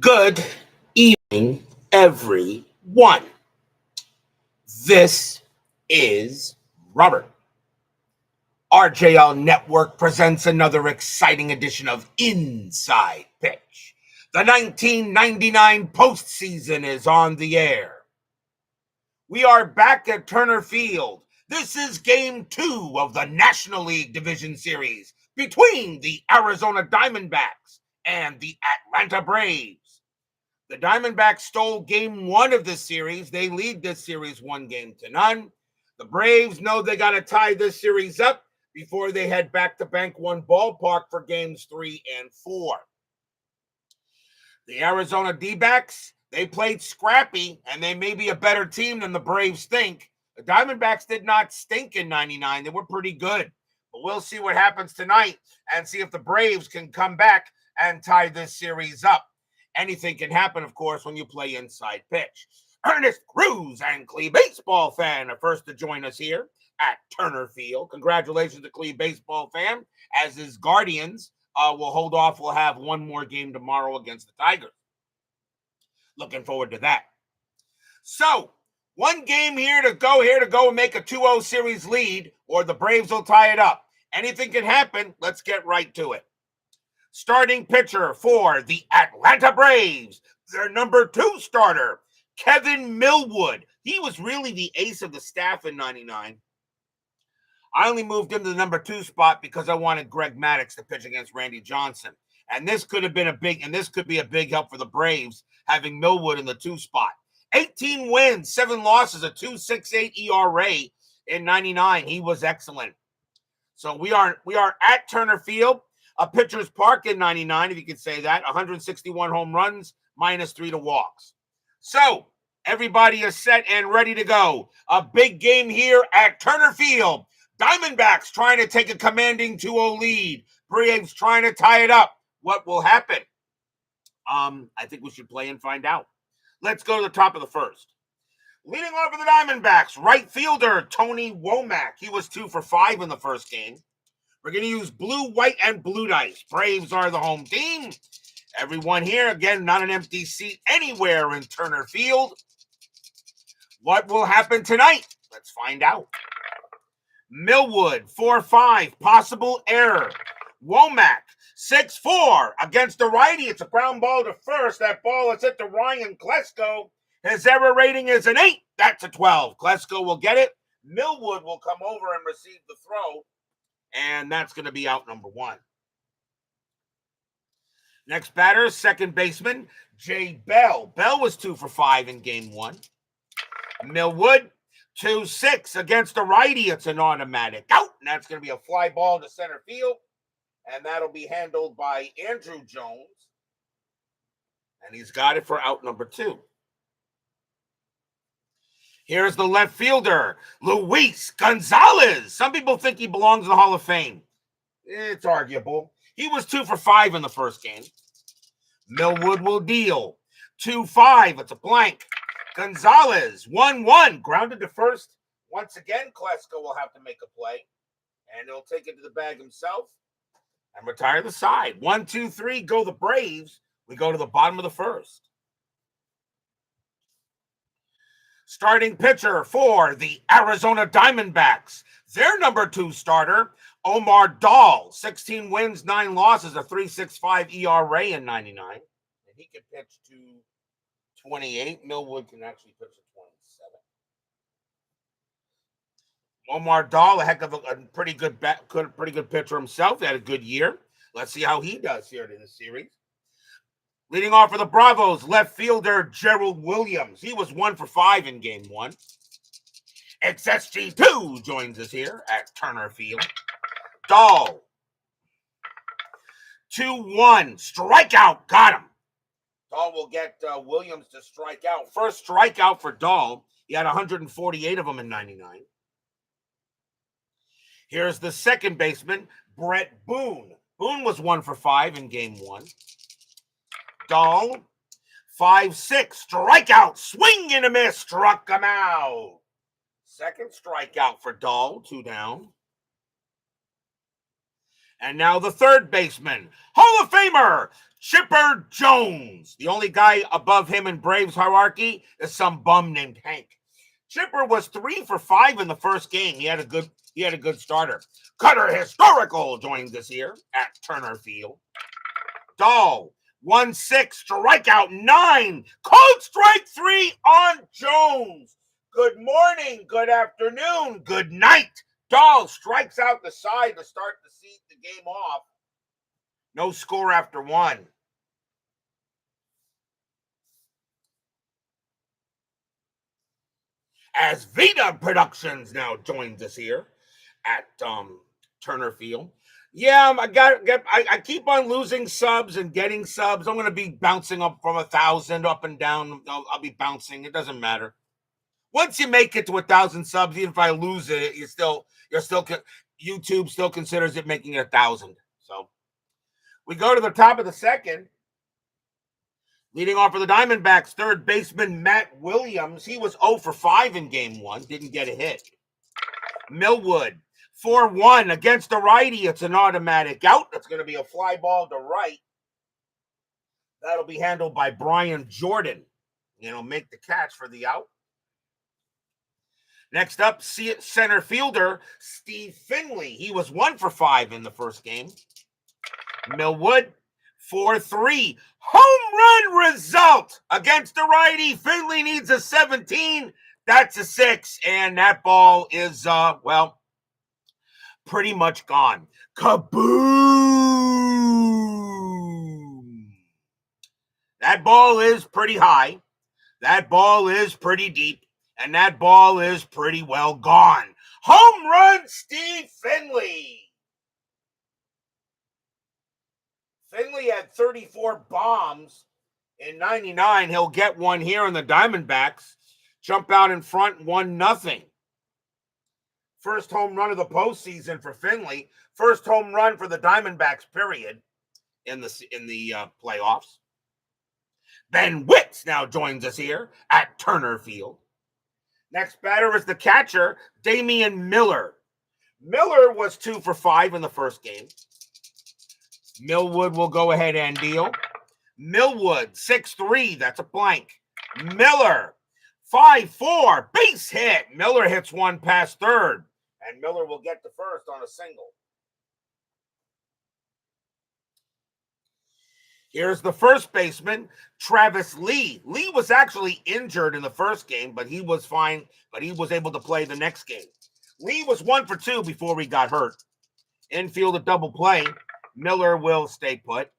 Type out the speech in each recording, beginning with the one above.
Good evening, everyone. This is Robert. RJL Network presents another exciting edition of Inside Pitch. The 1999 postseason is on the air. We are back at Turner Field. This is Game 2 of the National League Division Series between the Arizona Diamondbacks and the Atlanta Braves. The Diamondbacks stole Game 1 of this series. They lead this series 1-0. The Braves know they got to tie this series up before they head back to Bank One Ballpark for Games 3 and 4. The Arizona D-backs, they played scrappy, and they may be a better team than the Braves think. The Diamondbacks did not stink in 99. They were pretty good. But we'll see what happens tonight and see if the Braves can come back and tie this series up. Anything can happen, of course, when you play Inside Pitch. Ernest Cruz and Clee Baseball Fan are first to join us here at Turner Field. Congratulations to Clee Baseball Fan, as his Guardians will hold off. We'll have one more game tomorrow against the Tigers. Looking forward to that. So, one game here to go and make a 2-0 series lead, or the Braves will tie it up. Anything can happen. Let's get right to it. Starting pitcher for the Atlanta Braves, their number 2 starter, Kevin Millwood. He was really the ace of the staff in 99. I only moved him to the number 2 spot because I wanted Greg Maddux to pitch against Randy Johnson. And this could be a big help for the Braves, having Millwood in the 2 spot. 18 wins, 7 losses, a 2.68 ERA in 99. He was excellent. So we are at Turner Field. A pitcher's park in 99, if you could say that. 161 home runs, minus 3 to walks. So, everybody is set and ready to go. A big game here at Turner Field. Diamondbacks trying to take a commanding 2-0 lead. Braves trying to tie it up. What will happen? I think we should play and find out. Let's go to the top of the first. Leading off for the Diamondbacks, right fielder Tony Womack. He was 2 for 5 in the first game. We're going to use blue, white, and blue dice. Braves are the home team. Everyone here, again, not an empty seat anywhere in Turner Field. What will happen tonight? Let's find out. Millwood, 4-5, possible error. Womack, 6-4, against the righty. It's a ground ball to first. That ball is hit to Ryan Klesko. His error rating is an 8. That's a 12. Klesko will get it. Millwood will come over and receive the throw. And that's going to be out number 1. Next batter, second baseman, Jay Bell. Bell was 2 for 5 in Game 1. Millwood, 2-6 against the righty. It's an automatic out. And that's going to be a fly ball to center field. And that'll be handled by Andrew Jones. And he's got it for out number 2. Here's the left fielder, Luis Gonzalez. Some people think he belongs in the Hall of Fame. It's arguable. He was 2 for 5 in the first game. Millwood will deal. 2-5. It's a blank. Gonzalez, 1-1. Grounded to first. Once again, Klesko will have to make a play. And he'll take it to the bag himself and retire the side. 1, 2, 3. Go the Braves. We go to the bottom of the first. Starting pitcher for the Arizona Diamondbacks, their number 2 starter, Omar Daal, 16 wins, 9 losses, a 3.65 ERA in 99. And he can pitch to 28. Millwood can actually pitch to 27. Omar Daal, a heck of a pretty good pitcher himself. He had a good year. Let's see how he does here in this series. Leading off for the Bravos, left fielder Gerald Williams. He was 1 for 5 in Game 1. XSG2 joins us here at Turner Field. Daal, 2-1, strikeout, got him. Daal will get Williams to strike out. First strikeout for Daal. He had 148 of them in 99. Here's the second baseman, Brett Boone. Boone was 1 for 5 in Game 1. Daal, 5-6, strikeout, swing and a miss, struck him out. Second strikeout for Daal, 2 down. And now the third baseman, Hall of Famer, Chipper Jones. The only guy above him in Braves hierarchy is some bum named Hank. Chipper was 3 for 5 in the first game. He had a good starter. Cutter Historical joins us here at Turner Field. Daal, 1-6, strikeout 9, called strike 3 on Jones. Good morning, good afternoon, good night. Daal strikes out the side to start the game off. No score after 1. As Vita Productions now joins us here at Turner Field. Yeah, I keep on losing subs and getting subs. I'm going to be bouncing up from 1,000 up and down. I'll be bouncing. It doesn't matter. Once you make it to 1,000 subs, even if I lose it, YouTube still considers it making it 1,000. So we go to the top of the second. Leading off for the Diamondbacks, third baseman Matt Williams. He was 0 for 5 in game 1. Didn't get a hit. Millwood, 4-1 against the righty. It's an automatic out. That's going to be a fly ball to right. That'll be handled by Brian Jordan. Make the catch for the out. Next up, center fielder Steve Finley. He was 1 for 5 in the first game. Millwood, 4-3. Home run result against the righty. Finley needs a 17. That's a 6. And that ball is, pretty much gone. Kaboom! That ball is pretty high. That ball is pretty deep. And that ball is pretty well gone. Home run, Steve Finley. Finley had 34 bombs in 99. He'll get one here in the Diamondbacks. Jump out in front, 1-0. First home run of the postseason for Finley. First home run for the Diamondbacks, period, in the playoffs. Ben Witts now joins us here at Turner Field. Next batter is the catcher, Damian Miller. Miller was 2 for 5 in the first game. Millwood will go ahead and deal. Millwood, 6-3. That's a blank. Miller, 5-4. Base hit. Miller hits one past third. And Miller will get to first on a single. Here's the first baseman, Travis Lee. Lee was actually injured in the first game, but he was fine. But he was able to play the next game. Lee was 1 for 2 before he got hurt. Infield a double play. Miller will stay put.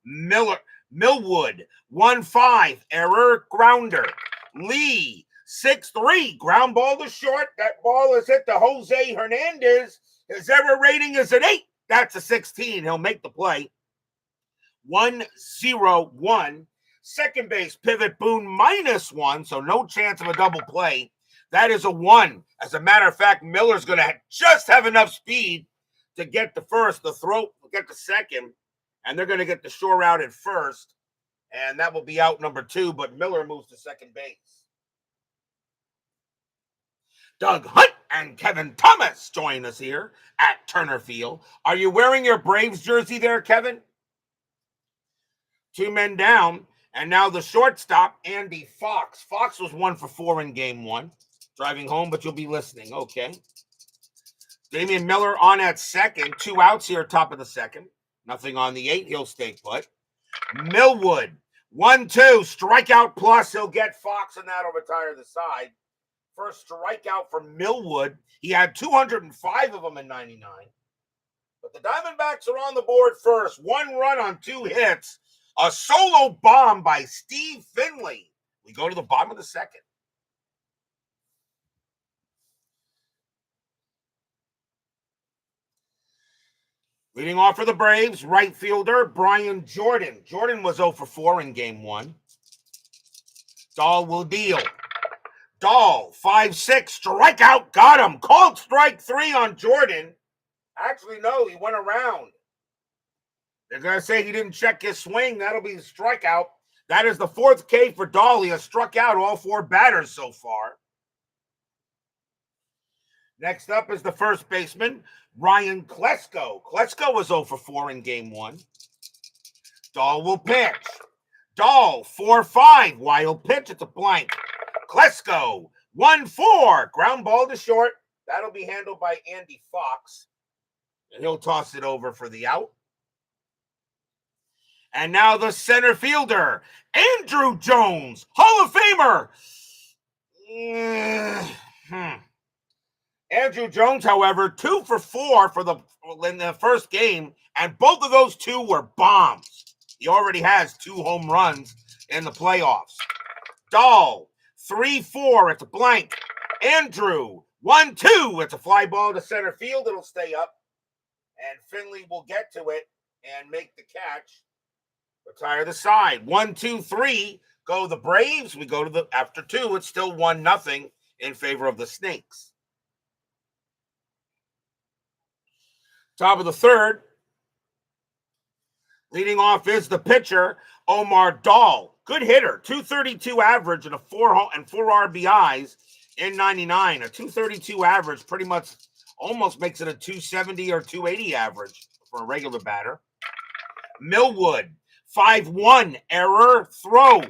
Millwood, 1-5, error, grounder. Lee, 6-3, ground ball to short. That ball is hit to Jose Hernandez. His error rating is an 8. That's a 16. He'll make the play. 1-0-1. Second base, pivot Boone, -1, so no chance of a double play. That is a 1. As a matter of fact, Miller's going to just have enough speed to get the first, the throw, get the second, and they're going to get the shore out at first, and that will be out number 2, but Miller moves to second base. Doug Hunt and Kevin Thomas join us here at Turner Field. Are you wearing your Braves jersey there, Kevin? 2 men down, and now the shortstop, Andy Fox. Fox was 1 for 4 in game 1. Driving home, but you'll be listening. Okay. Damian Miller on at second. 2 outs here, top of the second. Nothing on the 8. He'll stay put. Millwood, 1-2. Strikeout plus. He'll get Fox, and that'll retire the side. First strikeout for Millwood. He had 205 of them in 99. But the Diamondbacks are on the board first. 1 run on 2 hits. A solo bomb by Steve Finley. We go to the bottom of the second. Leading off for the Braves, right fielder Brian Jordan. Jordan was 0 for 4 in game 1. Daal will deal. Daal, 5-6, strikeout, got him. Called strike 3 on Jordan. Actually, no, he went around. They're going to say he didn't check his swing. That'll be the strikeout. That is the 4th K for Daal. He has struck out all 4 batters so far. Next up is the first baseman, Ryan Klesko. Klesko was 0 for 4 in game 1. Daal will pitch. Daal, 4-5. Wild pitch. It's a blank. Klesko, 1-4. Ground ball to short. That'll be handled by Andy Fox. And he'll toss it over for the out. And now the center fielder, Andrew Jones, Hall of Famer. Andrew Jones, however, 2 for 4 in the first game, and both of those 2 were bombs. He already has 2 home runs in the playoffs. Daal, 3-4. It's a blank. Andrew, 1-2. It's a fly ball to center field. It'll stay up. And Finley will get to it and make the catch. Retire the side. 1-2-3. Go the Braves. We go to the after 2. It's still 1-0 in favor of the Snakes. Top of the third. Leading off is the pitcher, Omar Daal. Good hitter. 232 average and 4 RBIs in 99. A 232 average pretty much almost makes it a 270 or 280 average for a regular batter. Millwood, 5-1, error, throw.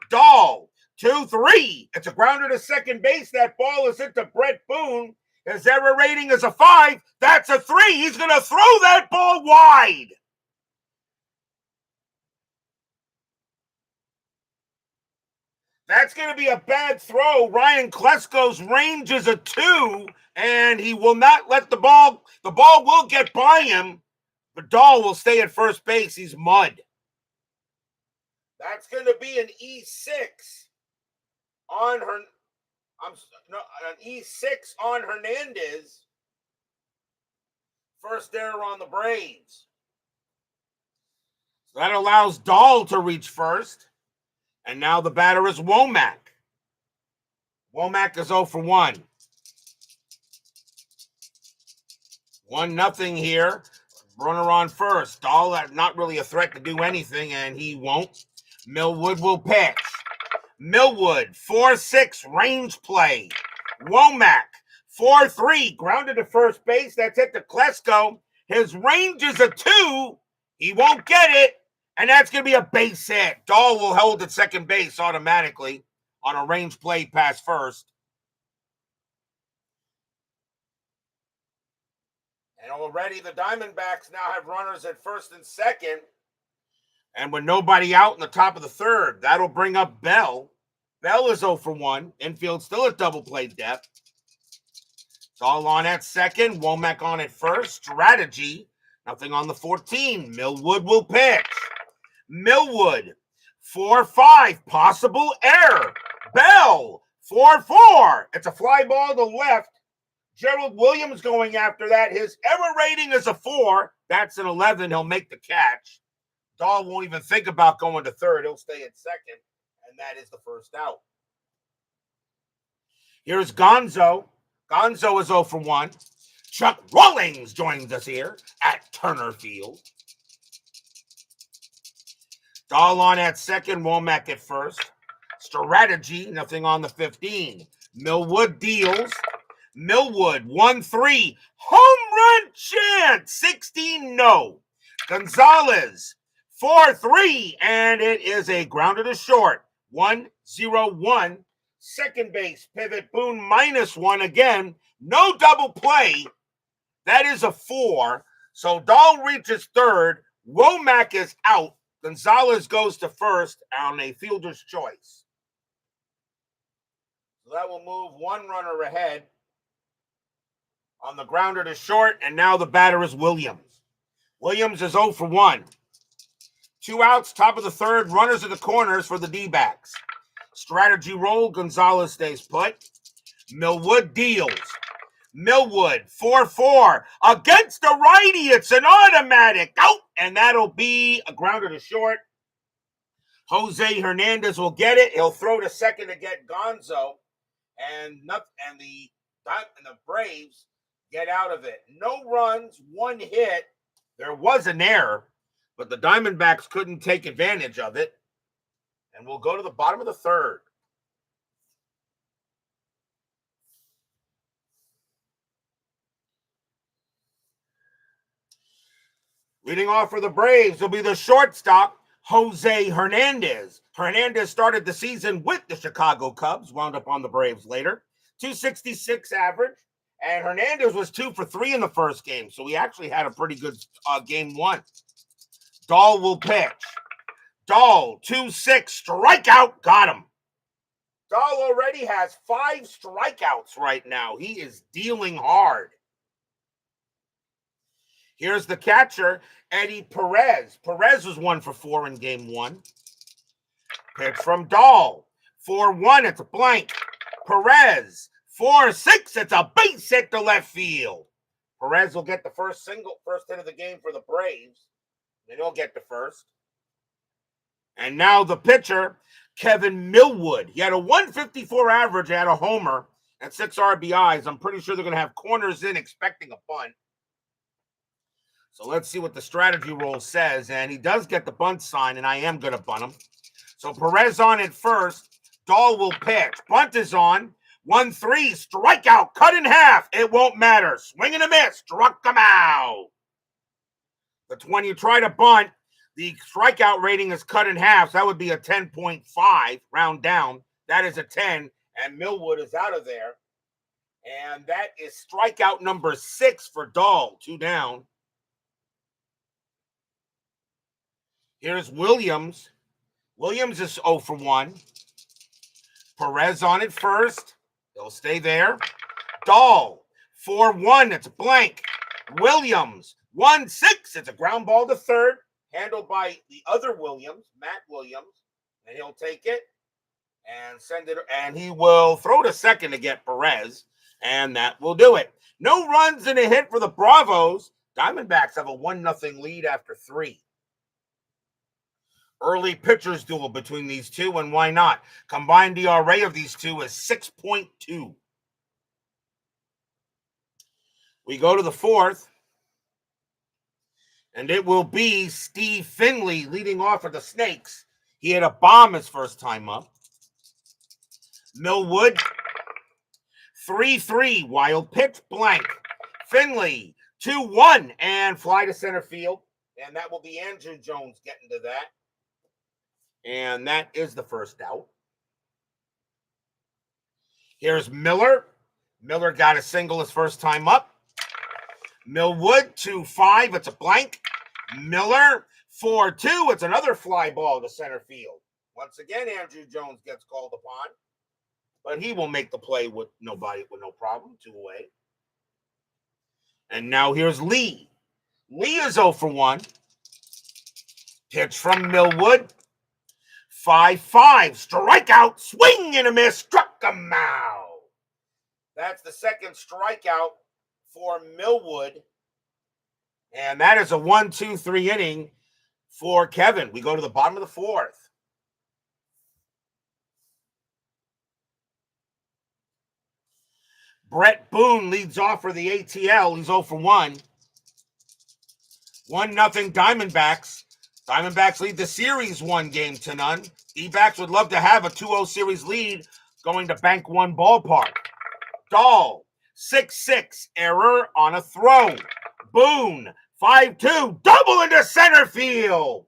Daal, 2-3. It's a grounder to second base. That ball is hit to Brett Boone. His error rating is a 5. That's a 3. He's going to throw that ball wide. That's going to be a bad throw. Ryan Klesko's range is a 2, and he will not let the ball will get by him, but Daal will stay at first base. He's mud. That's going to be an E6 on her. An E6 on Hernandez. First error on the Braves. So that allows Daal to reach first. And now the batter is Womack. Womack is 0 for 1. 1-0 here. Runner on first. Daal not really a threat to do anything, and he won't. Millwood will pitch. Millwood, 4-6, range play. Womack, 4-3, grounded to first base. That's it to Klesko. His range is a 2. He won't get it. And that's going to be a base hit. Daal will hold at second base automatically on a range play pass first. And already the Diamondbacks now have runners at first and second. And with nobody out in the top of the third, that'll bring up Bell. Bell is 0 for 1. Infield still at double play depth. Daal on at second. Womack on at first. Strategy. Nothing on the 14. Millwood will pitch. Millwood, 4-5, possible error. Bell, 4-4. It's a fly ball to left. Gerald Williams going after that. His error rating is a 4. That's an 11. He'll make the catch. Daal won't even think about going to third. He'll stay at second, and that is the first out. Here's Gonzo. Gonzo is 0 for 1. Chuck Rawlings joins us here at Turner Field. Daal on at second, Womack at first. Strategy, nothing on the 15. Millwood deals. Millwood, 1-3. Home run chance, 16 no. Gonzalez, 4-3, and it is a grounder to short. 1-0-1. Second base, pivot, Boone -1 again. No double play. That is a 4. So Daal reaches third. Womack is out. Gonzalez goes to first on a fielder's choice. So that will move one runner ahead on the grounder to short, and now the batter is Williams. Williams is 0 for 1. 2 outs, top of the third, runners at the corners for the D-backs. Strategy roll, Gonzalez stays put. Millwood deals. Millwood, 4-4. Against the righty, it's an automatic out, and that'll be a grounder to short. Jose Hernandez will get it. He'll throw to second to get Gonzo, and the Braves get out of it. No runs, 1 hit. There was an error, but the Diamondbacks couldn't take advantage of it. And we'll go to the bottom of the third. Leading off for the Braves will be the shortstop, Jose Hernandez. Hernandez started the season with the Chicago Cubs, wound up on the Braves later. 266 average, and Hernandez was 2 for 3 in the first game, so he actually had a pretty good game one. Daal will pitch. Daal, 2-6, strikeout, got him. Daal already has 5 strikeouts right now. He is dealing hard. Here's the catcher, Eddie Perez. Perez was 1 for 4 in game one. Pitch from Daal. 4-1, it's a blank. Perez, 4-6, it's a base hit to left field. Perez will get the first hit of the game for the Braves. Then he'll get the first. And now the pitcher, Kevin Millwood. He had a 154 average, had a homer, and 6 RBIs. I'm pretty sure they're going to have corners in expecting a bunt. So let's see what the strategy roll says. And he does get the bunt sign, and I am going to bunt him. So Perez on at first. Daal will pitch. Bunt is on. 1-3, strikeout, cut in half. It won't matter. Swing and a miss. Struck him out. But when you try to bunt, the strikeout rating is cut in half. So that would be a 10.5, round down. That is a 10, and Millwood is out of there. And that is strikeout number 6 for Daal, 2 down. Here's Williams. Williams is 0 for 1. Perez on it first. He'll stay there. Daal, 4-1. It's a blank. Williams, 1-6. It's a ground ball to third. Handled by the other Williams, Matt Williams. And he'll take it and send it. And he will throw to second to get Perez. And that will do it. No runs and a hit for the Bravos. Diamondbacks have a 1-0 lead after 3. Early pitchers duel between these two, and why not? Combined ERA of these two is 6.2. We go to the 4th, and it will be Steve Finley leading off for the Snakes. He had a bomb his first time up. Millwood, 3-3, wild pitch, blank. Finley, 2-1, and fly to center field, and that will be Andrew Jones getting to that. And that is the first out. Here's Miller. Miller got a single his first time up. Millwood, 2-5. It's a blank. Miller, 4-2. It's another fly ball to center field. Once again, Andrew Jones gets called upon. But he will make the play with no problem. 2 away. And now here's Lee. Lee is 0 for 1. Pitch from Millwood. 5-5, strikeout, swing and a miss, struck him out. That's the second strikeout for Millwood. And that is a 1-2-3 inning for Kevin. We go to the bottom of the 4th. Brett Boone leads off for the ATL. He's 0 for 1. 1-0 Diamondbacks. Diamondbacks lead the series 1-0. D-backs would love to have a 2-0 series lead going to Bank One Ballpark. Daal, 6-6, error on a throw. Boone, 5-2, double into center field.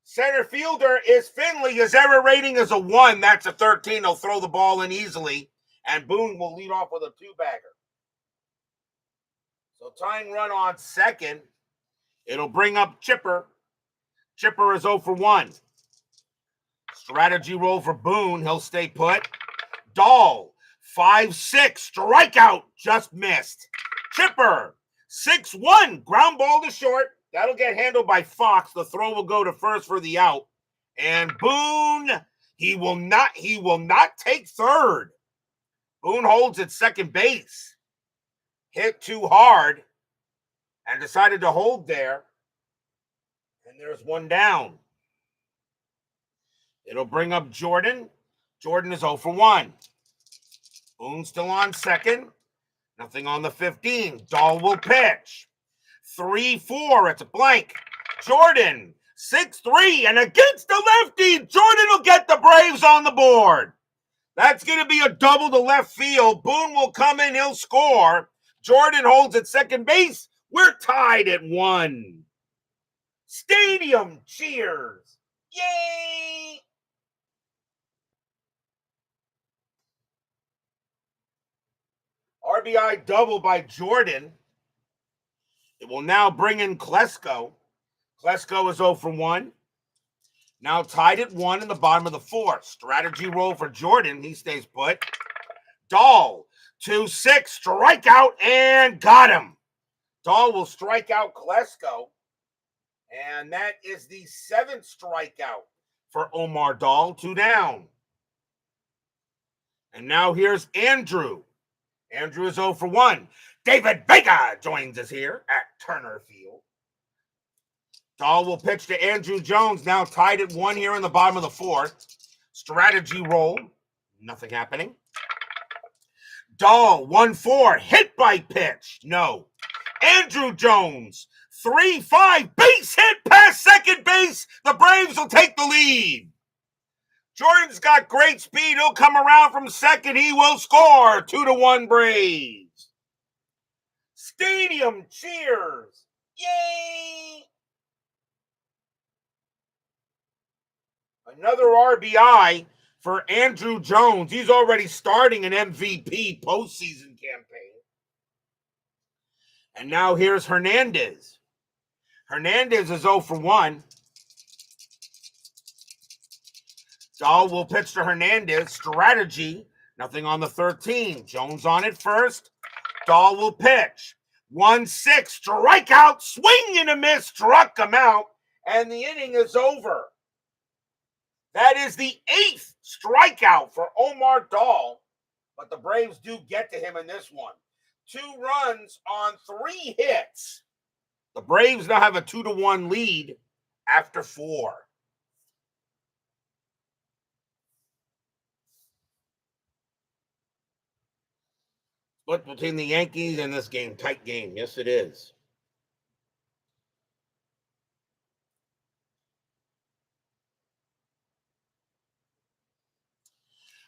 Center fielder is Finley. His error rating is a 1. That's a 13. He'll throw the ball in easily. And Boone will lead off with a 2-bagger. So tying run on second. It'll bring up Chipper. Chipper is 0 for 1. Strategy roll for Boone. He'll stay put. Daal, 5-6. Strikeout. Just missed. Chipper, 6-1. Ground ball to short. That'll get handled by Fox. The throw will go to first for the out. And Boone, he will not take third. Boone holds at second base. Hit too hard and decided to hold there. And there's one down. It'll bring up Jordan. Jordan is 0 for 1. Boone still on second. Nothing on the 15. Daal will pitch. 3-4. It's a blank. Jordan, 6-3. And against the lefty, Jordan will get the Braves on the board. That's going to be a double to left field. Boone will come in. He'll score. Jordan holds at second base. We're tied at 1. Stadium cheers. Yay! RBI double by Jordan. It will now bring in Klesko. Klesko is 0 for 1. Now tied at 1 in the bottom of the 4th. Strategy roll for Jordan. He stays put. Daal, 2-6, strikeout, and got him. Daal will strike out Klesko. And that is the 7th strikeout for Omar Daal. 2 down. And now here's Andrew. Andrew is 0 for 1. David Vega joins us here at Turner Field. Daal will pitch to Andrew Jones, now tied at 1 here in the bottom of the 4th. Strategy roll. Nothing happening. Daal, 1-4, hit by pitch. No. Andrew Jones, 3-5, base hit past second base. The Braves will take the lead. Jordan's got great speed. He'll come around from second. He will score. 2-1 Braves. Stadium cheers. Yay! Another RBI for Andrew Jones. He's already starting an MVP postseason campaign. And now here's Hernandez. Hernandez is 0 for 1. Daal will pitch to Hernandez. Strategy. Nothing on the 13. Jones on it first. Daal will pitch. 1-6. Strikeout. Swing and a miss. Struck him out. And the inning is over. That is the 8th strikeout for Omar Daal. But the Braves do get to him in this one. 2 runs on 3 hits. The Braves now have a 2-1 lead after 4. Split between the Yankees and this game. Tight game. Yes, it is.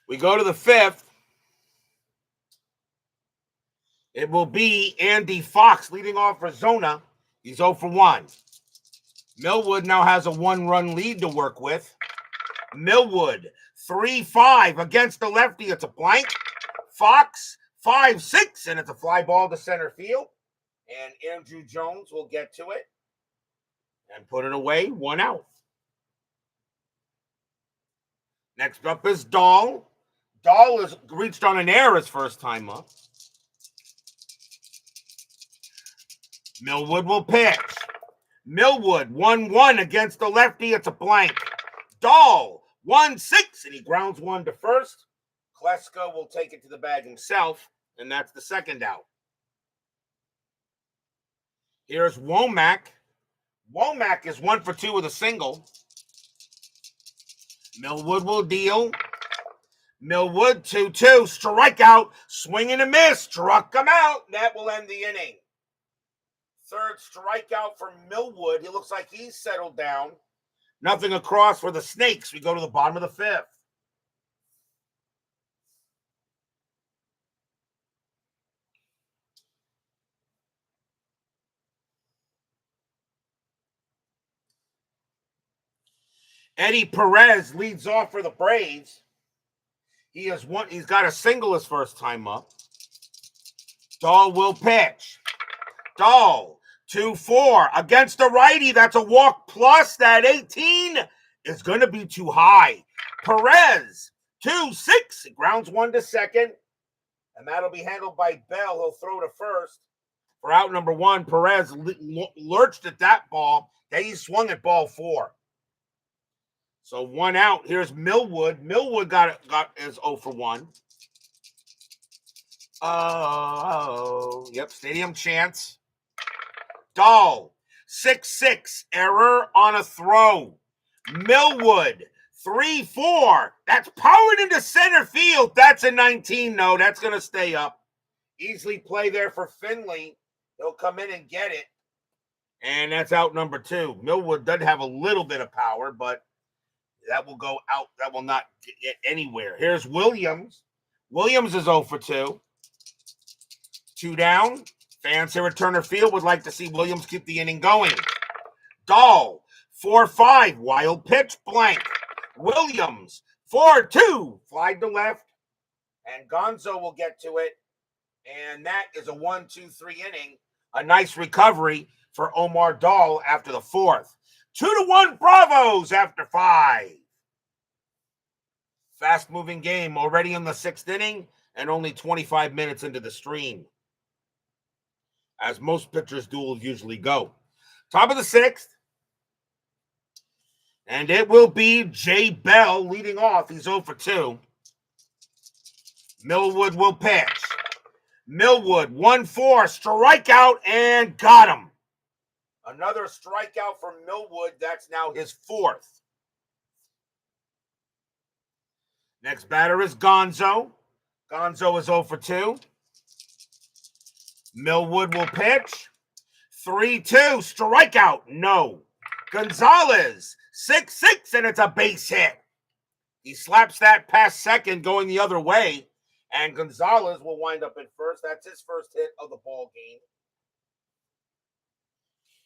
We go to the 5th. It will be Andy Fox leading off for Zona. He's 0 for 1. Millwood now has a 1-run lead to work with. Millwood, 3-5 against the lefty. It's a blank. Fox, 5-6, and it's a fly ball to center field. And Andrew Jones will get to it and put it away. 1 out. Next up is Daal. Daal has reached on an error his first time up. Millwood will pitch. Millwood, 1-1 against the lefty. It's a blank. Daal, 1-6, and he grounds 1 to first. Klesko will take it to the bag himself, and that's the 2nd out. Here's Womack. Womack is 1 for 2 with a single. Millwood will deal. Millwood, 2-2, strikeout, swing and a miss, struck him out. That will end the inning. 3rd strikeout for Millwood. He looks like he's settled down. Nothing across for the Snakes. We go to the bottom of the 5th. Eddie Perez leads off for the Braves. He's got a single his first time up. Daal will pitch. Daal, 2-4 against the righty. That's a walk plus. That 18 is going to be too high. Perez, 2-6, grounds 1 to second. And that'll be handled by Bell. He'll throw to first. For out number 1, Perez lurched at that ball. Then he swung at ball 4. So 1 out. Here's Millwood. Millwood is 0 for 1. Oh, yep, stadium chants. Daal, 6-6, error on a throw. Millwood, 3-4. That's powered into center field. That's a 19. No, that's going to stay up. Easily play there for Finley. He'll come in and get it. And that's out number 2. Millwood does have a little bit of power, but that will go out. That will not get anywhere. Here's Williams. Williams is 0 for 2. 2 down. Fans here at Turner Field would like to see Williams keep the inning going. Daal, 4-5, wild pitch, blank. Williams, 4-2, fly to left. And Gonzo will get to it. And that is a 1-2-3 inning. A nice recovery for Omar Daal after the fourth. 2-1 Bravos after 5. Fast-moving game already in the sixth inning and only 25 minutes into the stream, as most pitchers' duels usually go. Top of the sixth, and it will be Jay Bell leading off. He's 0-2. Millwood will pitch. Millwood, 1-4, strikeout, and got him. Another strikeout for Millwood. That's now his fourth. Next batter is Gonzo. Gonzo is 0-2. Millwood will pitch. 3-2, strikeout, no. Gonzalez, 6-6, and it's a base hit. He slaps that past second going the other way, and Gonzalez will wind up at first. That's his first hit of the ball game.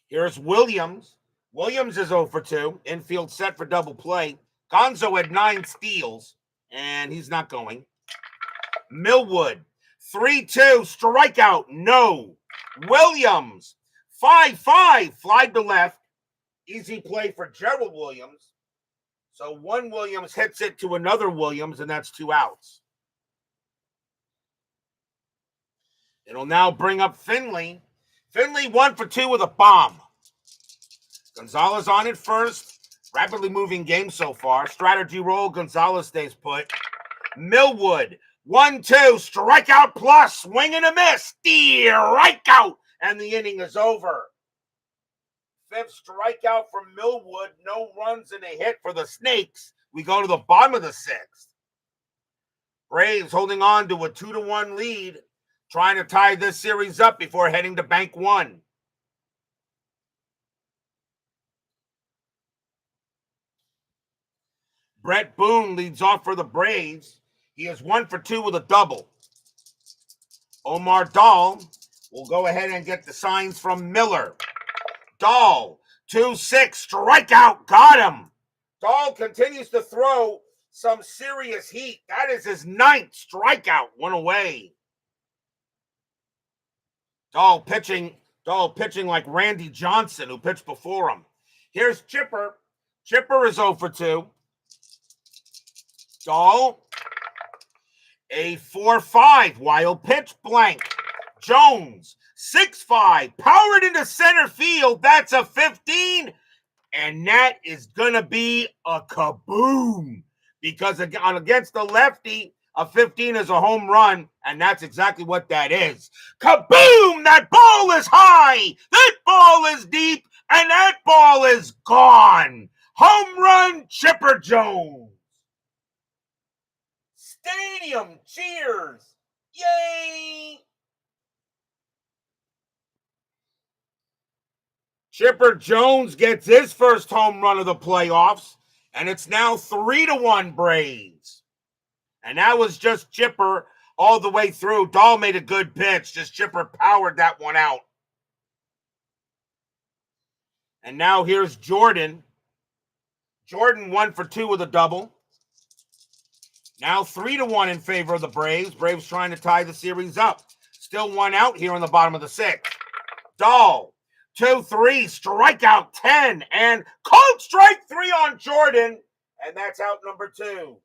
Here's Williams. Williams is 0-2. Infield set for double play. Gonzo had 9 steals, and he's not going. Millwood, 3-2, strikeout, no. Williams, 5-5, fly to left. Easy play for Gerald Williams. So one Williams hits it to another Williams, and that's 2 outs. It'll now bring up Finley. Finley 1-2 with a bomb. Gonzalez on it first. Rapidly moving game so far. Strategy roll. Gonzalez stays put. Millwood, 1-2, strikeout plus, swing and a miss, strikeout, and the inning is over. 5th strikeout from Millwood, no runs and a hit for the Snakes. We go to the bottom of the 6th. Braves holding on to a 2-1 lead, trying to tie this series up before heading to Bank 1. Brett Boone leads off for the Braves. He is 1-2 with a double. Omar Daal will go ahead and get the signs from Miller. Daal, 2-6, strikeout, got him. Daal continues to throw some serious heat. That is his 9th strikeout, 1 away. Daal pitching like Randy Johnson, who pitched before him. Here's Chipper. Chipper is 0-2. Daal, a 4-5, wild pitch, blank. Jones, 6-5, powered into center field. That's a 15, and that is going to be a kaboom, because against the lefty, a 15 is a home run, and that's exactly what that is. Kaboom! That ball is high, that ball is deep, and that ball is gone. Home run, Chipper Jones. Stadium cheers. Yay! Chipper Jones gets his first home run of the playoffs, and it's now 3-1 Braves. And that was just Chipper all the way through. Daal made a good pitch. Just Chipper powered that one out. And now here's Jordan. Jordan 1-2 with a double. Now 3-1 in favor of the Braves. Braves trying to tie the series up. Still 1 out here in the bottom of the 6th. Daal, 2-3, strikeout 10, and called strike 3 on Jordan, and that's out number 2.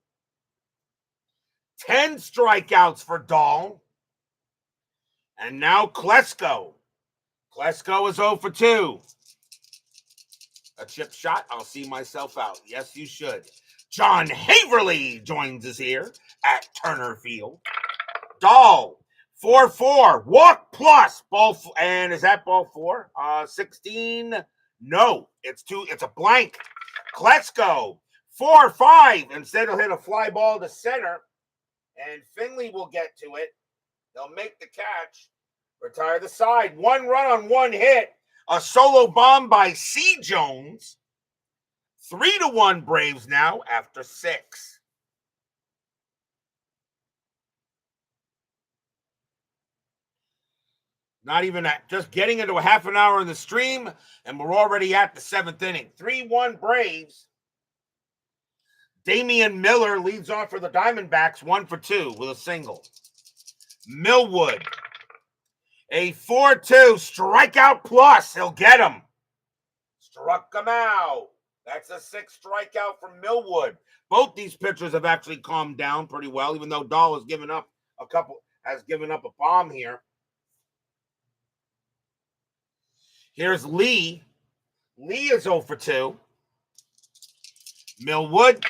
10 strikeouts for Daal. And now Klesko. Klesko is 0-2. A chip shot, I'll see myself out. Yes, you should. John Haverly joins us here at Turner Field. Daal, 4-4, walk plus, ball, and is that ball 4? 16? No, it's a blank. Klesko, 4-5. Instead, he'll hit a fly ball to center, and Finley will get to it. They'll make the catch, retire the side. 1 run on 1 hit, a solo bomb by C. Jones. 3-1 Braves now after 6. Not even that. Just getting into a half an hour in the stream, and we're already at the 7th inning. 3-1 Braves. Damian Miller leads off for the Diamondbacks, 1 for 2 with a single. Millwood, a 4-2 strikeout plus. He'll get him. Struck him out. That's a 6th strikeout from Millwood. Both these pitchers have actually calmed down pretty well, even though Daal has given up a bomb here. Here's Lee. Lee is 0 for 2. Millwood,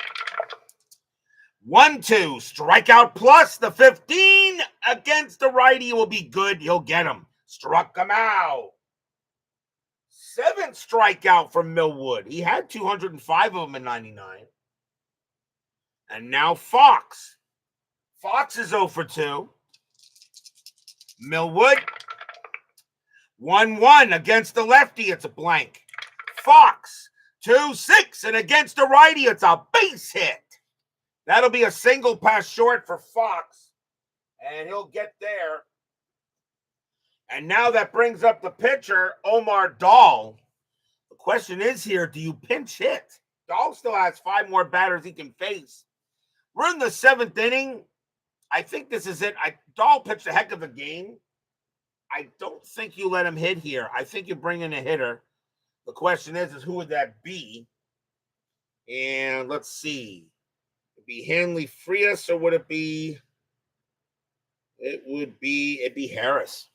1-2 strikeout plus. The 15 against the righty will be good. He'll get him. Struck him out. 7th strikeout from Millwood. He had 205 of them in 99. And now Fox. Fox is 0 for 2. Millwood, 1-1 against the lefty. It's a blank. Fox, 2-6, and against the righty, it's a base hit. That'll be a single pass short for Fox, and he'll get there. And now that brings up the pitcher, Omar Daal. The question is here, do you pinch hit? Daal still has 5 more batters he can face. We're in the 7th inning. I think this is it. Daal pitched a heck of a game. I don't think you let him hit here. I think you bring in a hitter. The question is who would that be? And let's see. Would it be Hanley Frias or would it be? It'd be Harris.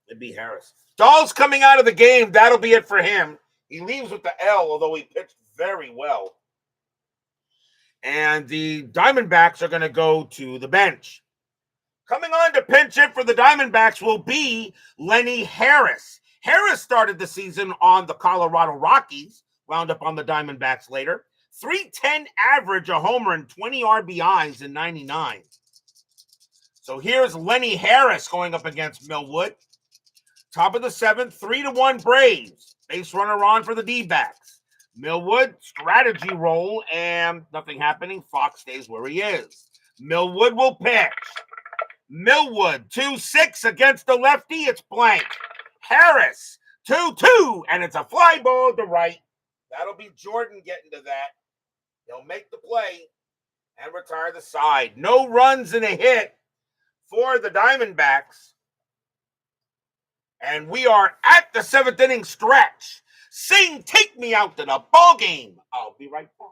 It'd be Harris. Daal's coming out of the game. That'll be it for him. He leaves with the L, although he pitched very well. And the Diamondbacks are going to go to the bench. Coming on to pinch hit for the Diamondbacks will be Lenny Harris. Harris started the season on the Colorado Rockies, wound up on the Diamondbacks later. 310 average, a homer, and 20 RBIs in 99. So here's Lenny Harris going up against Millwood. Top of the 7th, 3-1 Braves. Base runner on for the D-backs. Millwood, strategy roll, and nothing happening. Fox stays where he is. Millwood will pitch. Millwood, 2-6 against the lefty. It's blank. Harris, 2-2, and it's a fly ball to right. That'll be Jordan getting to that. He'll make the play and retire the side. No runs and a hit for the Diamondbacks. And we are at the 7th inning stretch. Sing, take me out to the ball game. I'll be right back.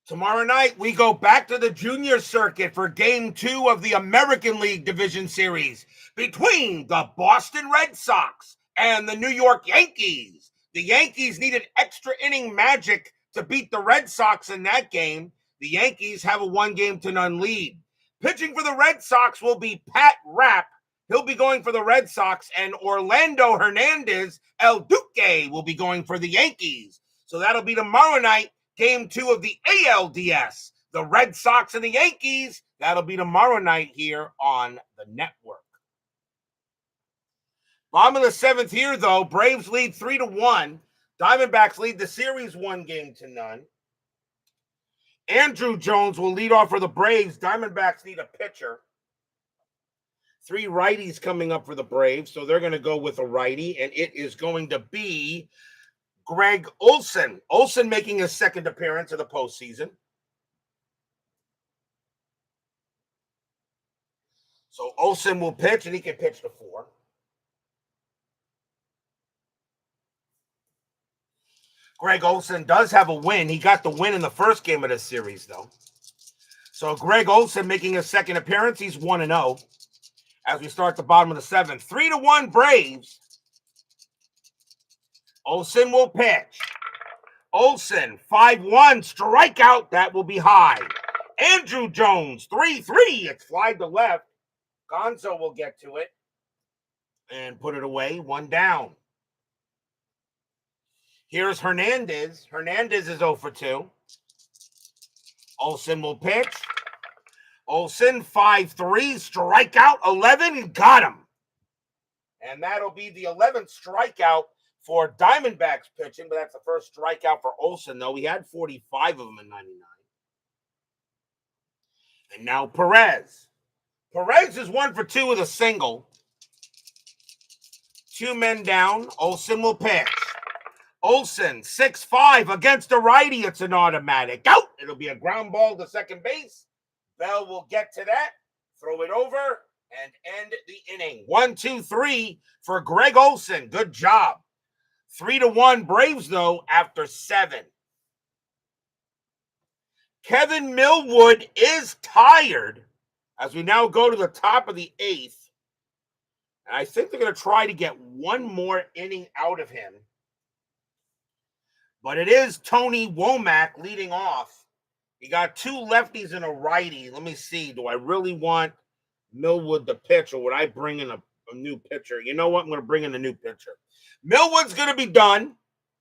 Tomorrow night, we go back to the junior circuit for Game 2 of the American League Division Series between the Boston Red Sox and the New York Yankees. The Yankees needed extra inning magic to beat the Red Sox in that game. The Yankees have a 1-0 lead. Pitching for the Red Sox will be Pat Rapp. He'll be going for the Red Sox, and Orlando Hernandez, El Duque, will be going for the Yankees. So that'll be tomorrow night. Game 2 of the ALDS, the Red Sox and the Yankees. That'll be tomorrow night here on the network. Bottom of the 7th here, though. Braves lead 3-1. Diamondbacks lead the series 1-0. Andrew Jones will lead off for the Braves. Diamondbacks need a pitcher. 3 righties coming up for the Braves, so they're going to go with a righty, and it is going to be Greg Olson. Olson making his 2nd appearance of the postseason. So Olson will pitch, and he can pitch to 4. Greg Olson does have a win. He got the win in the first game of this series, though. So Greg Olson making his second appearance. He's 1-0 as we start the bottom of the seventh. 3-1 Braves. Olson will pitch. Olson, 5-1, strikeout. That will be high. Andrew Jones, 3-3. It's fly to left. Gonzo will get to it and put it away. 1 down. Here's Hernandez. Hernandez is 0-2. Olson will pitch. Olson, 5-3, strikeout, 11, got him. And that'll be the 11th strikeout for Diamondbacks pitching, but that's the first strikeout for Olson, though. He had 45 of them in 99. And now Perez. Perez is 1-2 with a single. 2 men down. Olson will pitch. Olson, 6-5 against a righty. It's an automatic out. It'll be a ground ball to second base. Bell will get to that, throw it over, and end the inning. 1-2-3 for Greg Olson. Good job. 3-1 Braves, though, after 7. Kevin Millwood is tired as we now go to the top of the 8th. And I think they're going to try to get one more inning out of him. But it is Tony Womack leading off. He got 2 lefties and a righty. Let me see. Do I really want Millwood to pitch, or would I bring in a new pitcher? You know what? I'm going to bring in a new pitcher. Millwood's going to be done.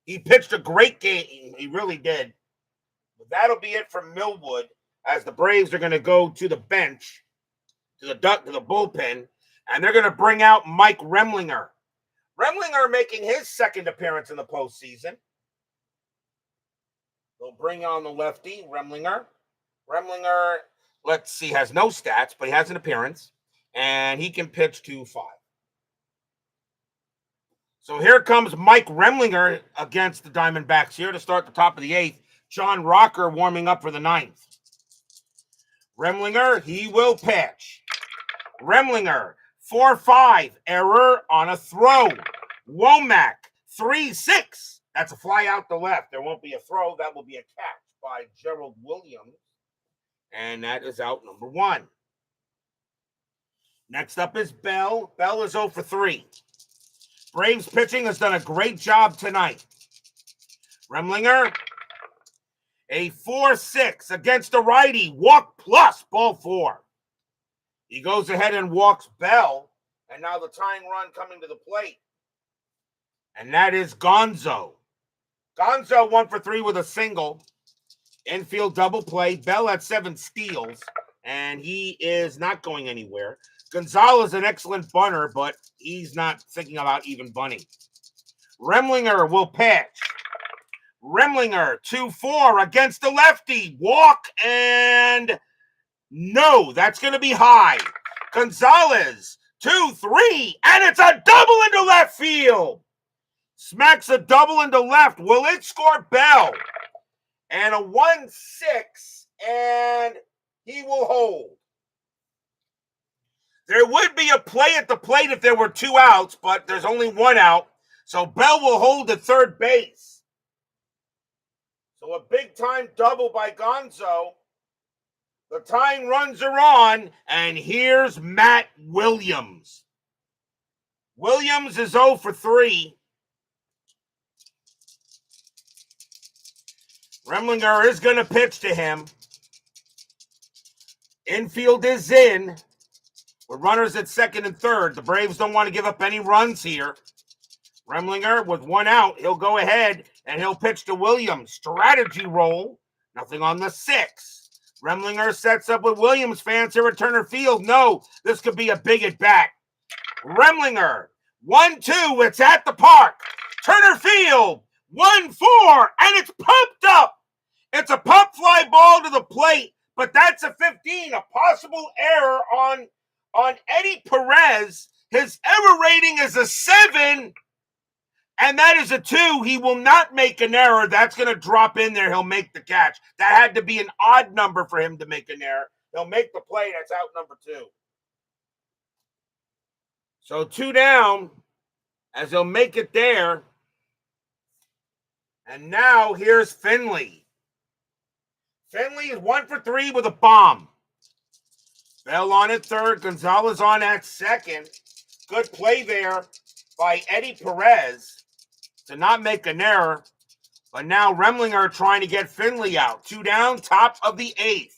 He pitched a great game. He really did. But that'll be it for Millwood as the Braves are going to go to the bench, to the bullpen, and they're going to bring out Mike Remlinger. Remlinger making his second appearance in the postseason. They'll bring on the lefty, Remlinger. Remlinger, let's see, has no stats, but he has an appearance, and he can pitch 2-5. So here comes Mike Remlinger against the Diamondbacks here to start the top of the 8th. John Rocker warming up for the 9th. Remlinger, he will pitch. Remlinger, 4-5, error on a throw. Womack, 3-6. That's a fly out the left. There won't be a throw. That will be a catch by Gerald Williams. And that is out number 1. Next up is Bell. Bell is 0-3. Braves pitching has done a great job tonight. Remlinger, a 4-6 against a righty. Walk plus, ball 4. He goes ahead and walks Bell. And now the tying run coming to the plate. And that is Gonzo. Gonzo 1-3 with a single. Infield double play. Bell had 7 steals, and he is not going anywhere. Gonzalez an excellent bunter, but he's not thinking about even bunting. Remlinger will pitch. Remlinger 2-4 against the lefty. Walk and no, that's going to be high. Gonzalez 2-3, and it's a double into left field. Smacks a double into left. Will it score Bell? And a 1-6, and he will hold. There would be a play at the plate if there were 2 outs, but there's only 1 out. So Bell will hold at third base. So a big-time double by Gonzo. The tying runs are on, and here's Matt Williams. Williams is 0-3. Remlinger is going to pitch to him. Infield is in. With runners at second and third. The Braves don't want to give up any runs here. Remlinger with 1 out. He'll go ahead and he'll pitch to Williams. Strategy roll. Nothing on the 6. Remlinger sets up with Williams. Fans here at Turner Field. No, this could be a big at bat. Remlinger 1-2. It's at the park. Turner Field 1-4. And it's pumped up. It's a pump fly ball to the plate. But that's a 15. A possible error on Eddie Perez. His error rating is a 7, and that is a 2. He will not make an error. That's going to drop in there. He'll make the catch. That had to be an odd number for him to make an error. He'll make the play. That's out number 2. So 2 down as he'll make it there. And now here's Finley. Finley is 1 for 3 with a bomb. Bell on at third. Gonzalez on at second. Good play there by Eddie Perez to not make an error. But now Remlinger trying to get Finley out. 2 down, top of the 8th.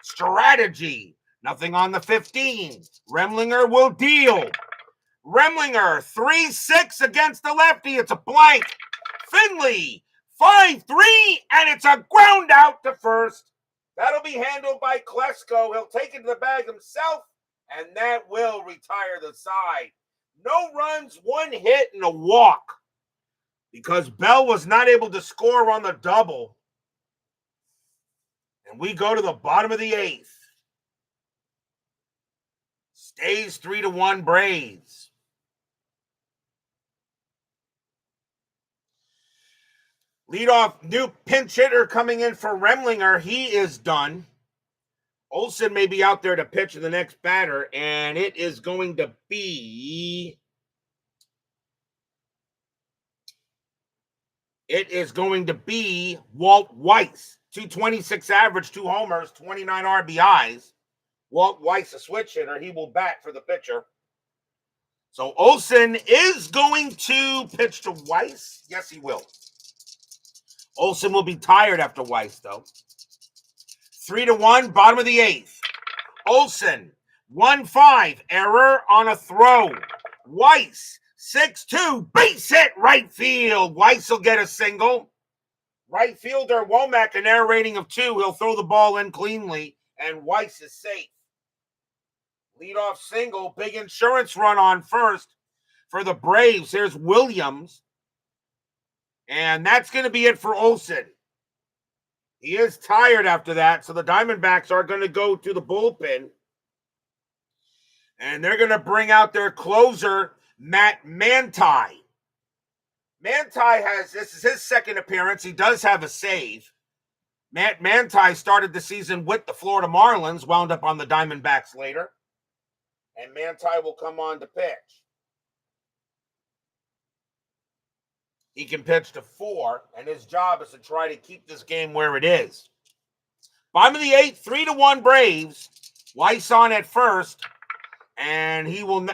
Strategy. Nothing on the 15. Remlinger will deal. Remlinger, 3-6 against the lefty. It's a blank. Finley, 5-3, and it's a ground out to first. That'll be handled by Klesko. He'll take it to the bag himself, and that will retire the side. No runs, 1 hit, and a walk. Because Bell was not able to score on the double. And we go to the bottom of the 8th. Stays 3-1 Braves. Leadoff, new pinch hitter coming in for Remlinger. He is done. Olsen may be out there to pitch to the next batter, and it is going to be... Walt Weiss. 226 average, 2 homers, 29 RBIs. Walt Weiss, a switch hitter. He will bat for the pitcher. So Olsen is going to pitch to Weiss. Yes, he will. Olsen will be tired after Weiss, though. 3-1, bottom of the 8th. Olsen, 1-5, error on a throw. Weiss, 6-2, base hit right field. Weiss will get a single. Right fielder Womack, an error rating of 2. He'll throw the ball in cleanly, and Weiss is safe. Leadoff single, big insurance run on first for the Braves. Here's Williams. And that's going to be it for Olsen. He is tired after that, so the Diamondbacks are going to go to the bullpen. And they're going to bring out their closer, Matt Manti. Manti this is his second appearance. He does have a save. Matt Manti started the season with the Florida Marlins, wound up on the Diamondbacks later. And Manti will come on to pitch. He can pitch to 4, and his job is to try to keep this game where it is. Bottom of the 8th, 3-1 Braves. Weiss on at first, and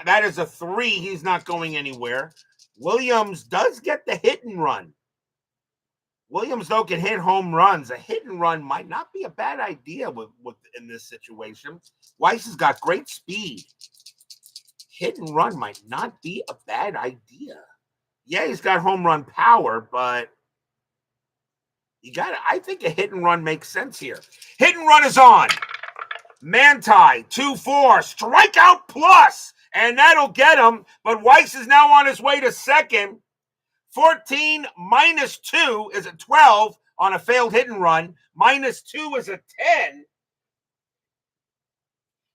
that is a 3. He's not going anywhere. Williams does get the hit and run. Williams, though, can hit home runs. A hit and run might not be a bad idea in this situation. Weiss has got great speed. Hit and run might not be a bad idea. Yeah, he's got home run power, but I think a hit and run makes sense here. Hit and run is on. Manti, 2-4, strikeout plus, and that'll get him. But Weiss is now on his way to second. 14 minus 2 is a 12 on a failed hit and run. Minus 2 is a 10.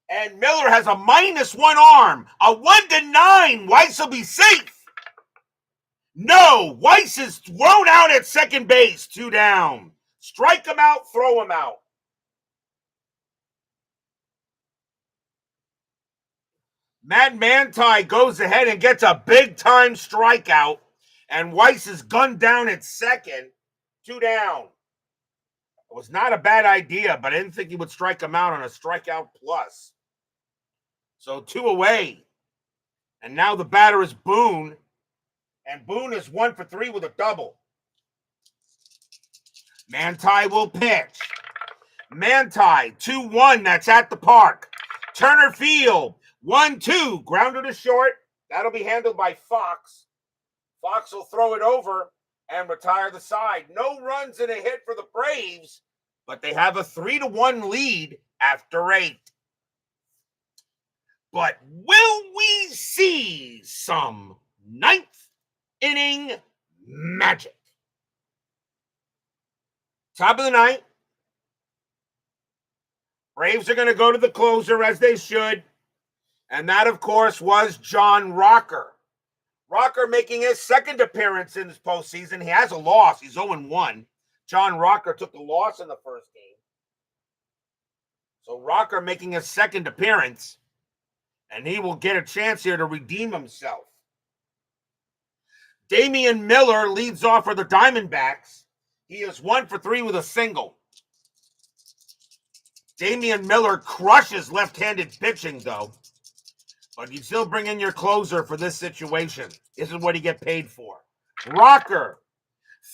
And Miller has a -1 arm. A 1-9. Weiss will be safe. No, Weiss is thrown out at second base. 2 down. Strike him out, throw him out. Matt Manti goes ahead and gets a big-time strikeout. And Weiss is gunned down at second. 2 down. It was not a bad idea, but I didn't think he would strike him out on a strikeout plus. So 2 away. And now the batter is Boone. And Boone is 1 for 3 with a double. Manti will pitch. Manti, 2-1. That's at the park. Turner Field, 1-2. Grounder to short. That'll be handled by Fox. Fox will throw it over and retire the side. No runs and a hit for the Braves, but they have a 3-1 lead after 8. But will we see some 9th inning magic? Top of the 9th. Braves are going to go to the closer as they should. And that, of course, was John Rocker. Rocker making his second appearance in this postseason. He has a loss. He's 0-1. John Rocker took the loss in the first game. So Rocker making his second appearance. And he will get a chance here to redeem himself. Damian Miller leads off for the Diamondbacks. He is 1 for 3 with a single. Damian Miller crushes left-handed pitching, though. But you still bring in your closer for this situation. This is what he get paid for. Rocker,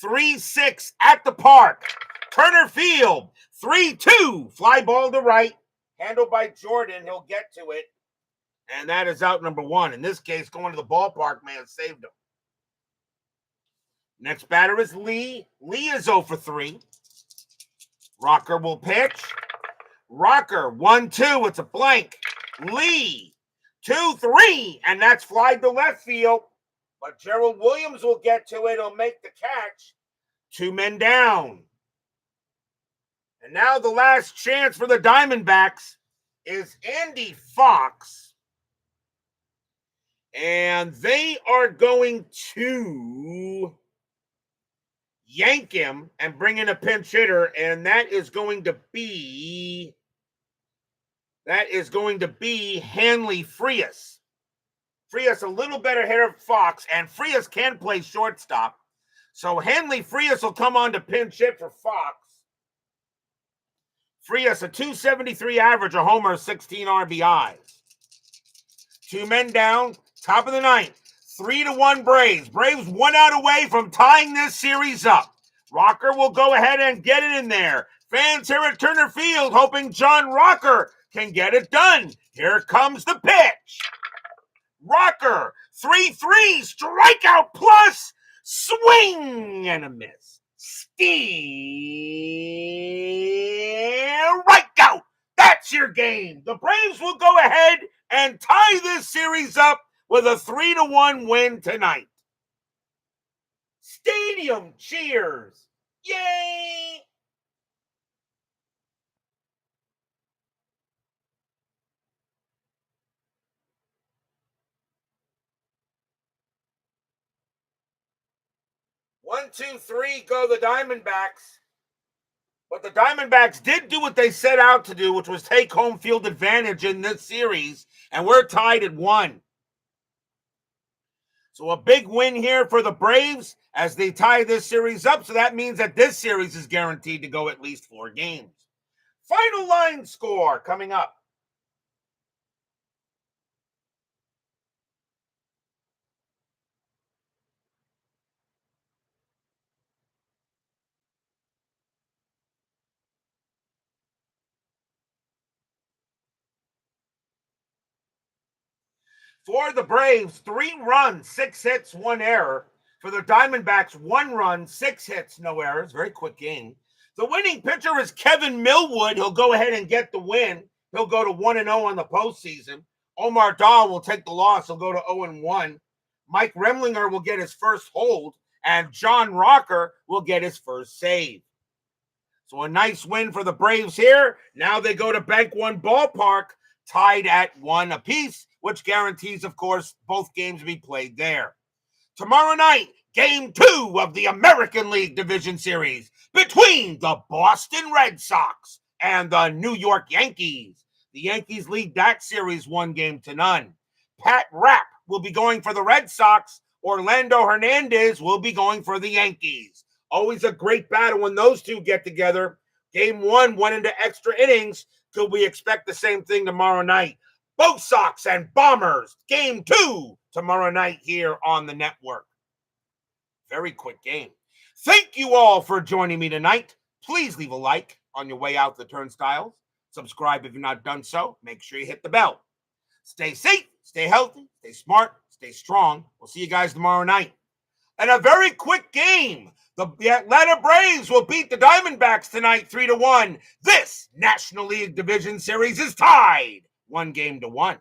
3-6 at the park. Turner Field, 3-2. Fly ball to right. Handled by Jordan. He'll get to it. And that is out number 1. In this case, going to the ballpark, man, saved him. Next batter is Lee. Lee is 0 for 3. Rocker will pitch. Rocker, 1-2. It's a blank. Lee, 2-3. And that's fly to left field. But Gerald Williams will get to it. He'll make the catch. 2 men down. And now the last chance for the Diamondbacks is Andy Fox. And they are going to yank him and bring in a pinch hitter, and that is going to be Hanley Frias. Frias a little better hitter than Fox, and Frias can play shortstop. So Hanley Frias will come on to pinch hit for Fox. Frias a .273 average, a homer, 16 RBIs. 2 men down, top of the 9th. 3-1 Braves. Braves 1 out away from tying this series up. Rocker will go ahead and get it in there. Fans here at Turner Field hoping John Rocker can get it done. Here comes the pitch. Rocker, 3-3, strikeout plus, swing and a miss. Right out. That's your game. The Braves will go ahead and tie this series up with a 3-1 win tonight. Stadium cheers. Yay! One, two, three, go the Diamondbacks. But the Diamondbacks did do what they set out to do, which was take home field advantage in this series, and we're tied at 1. So a big win here for the Braves as they tie this series up. So that means that this series is guaranteed to go at least 4 games. Final line score coming up. For the Braves, 3 runs, 6 hits, 1 error. For the Diamondbacks, 1 run, 6 hits, no errors. Very quick game. The winning pitcher is Kevin Millwood. He'll go ahead and get the win. He'll go to 1-0 on the postseason. Omar Daal will take the loss. He'll go to 0-1. Mike Remlinger will get his first hold, and John Rocker will get his first save. So a nice win for the Braves here. Now they go to Bank One Ballpark, tied at 1 apiece, which guarantees, of course, both games be played there. Tomorrow night, Game 2 of the American League Division Series between the Boston Red Sox and the New York Yankees. The Yankees lead that series 1-0. Pat Rapp will be going for the Red Sox. Orlando Hernandez will be going for the Yankees. Always a great battle when those two get together. Game 1 went into extra innings. Could we expect the same thing tomorrow night? Both Sox and Bombers. Game 2 tomorrow night here on the network. Very quick game. Thank you all for joining me tonight. Please leave a like on your way out the turnstiles. Subscribe if you've not done so. Make sure you hit the bell. Stay safe, stay healthy, stay smart, stay strong. We'll see you guys tomorrow night. And a very quick game. The Atlanta Braves will beat the Diamondbacks tonight 3-1. This National League Division Series is tied 1-1.